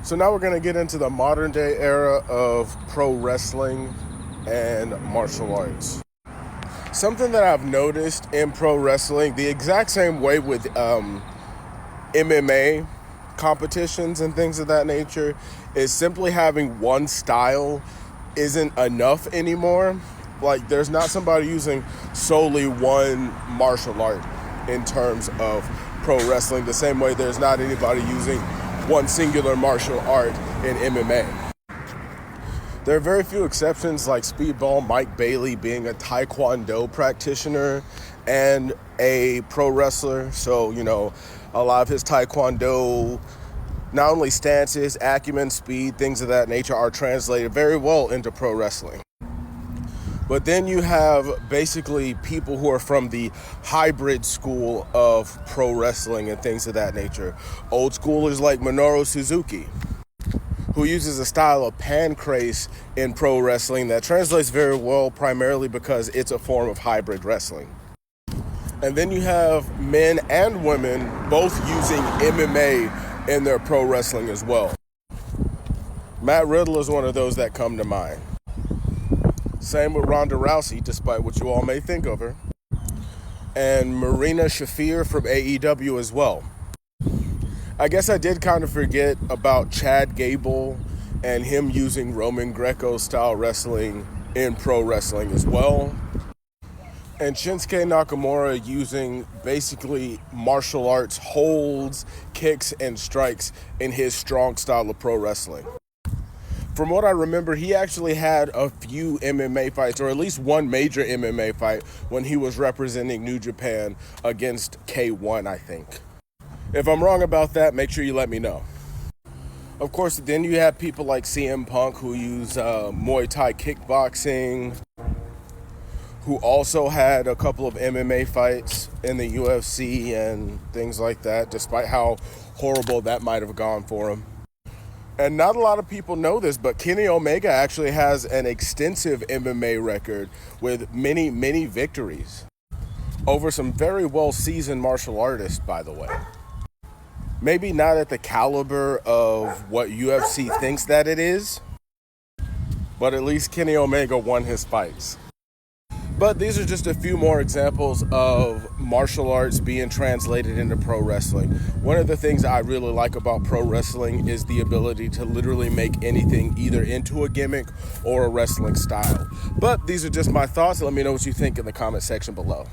So now we're going to get into the modern day era of pro wrestling and martial arts. Something that I've noticed in pro wrestling, the exact same way with MMA competitions and things of that nature, is simply having one style isn't enough anymore. Like, there's not somebody using solely one martial art in terms of pro wrestling, the same way there's not anybody using one singular martial art in MMA. There are very few exceptions, like Speedball Mike Bailey being a Taekwondo practitioner and a pro wrestler. So, a lot of his Taekwondo, not only stances, acumen, speed, things of that nature are translated very well into pro wrestling. But then you have basically people who are from the hybrid school of pro wrestling and things of that nature. Old schoolers like Minoru Suzuki, who uses a style of pancrase in pro wrestling that translates very well primarily because it's a form of hybrid wrestling. And then you have men and women both using MMA in their pro wrestling as well. Matt Riddle is one of those that come to mind. Same with Ronda Rousey, despite what you all may think of her. And Marina Shafir from AEW as well. I guess I did kind of forget about Chad Gable and him using Roman Greco style wrestling in pro wrestling as well. And Shinsuke Nakamura using basically martial arts holds, kicks, and strikes in his strong style of pro wrestling. From what I remember, he actually had a few MMA fights, or at least one major MMA fight, when he was representing New Japan against K1, I think. If I'm wrong about that, make sure you let me know. Of course, then you have people like CM Punk who use Muay Thai kickboxing, who also had a couple of MMA fights in the UFC and things like that, despite how horrible that might have gone for him. And not a lot of people know this, but Kenny Omega actually has an extensive MMA record with many, many victories over some very well-seasoned martial artists, by the way. Maybe not at the caliber of what UFC thinks that it is, but at least Kenny Omega won his fights. But these are just a few more examples of martial arts being translated into pro wrestling. One of the things I really like about pro wrestling is the ability to literally make anything either into a gimmick or a wrestling style. But these are just my thoughts. Let me know what you think in the comment section below.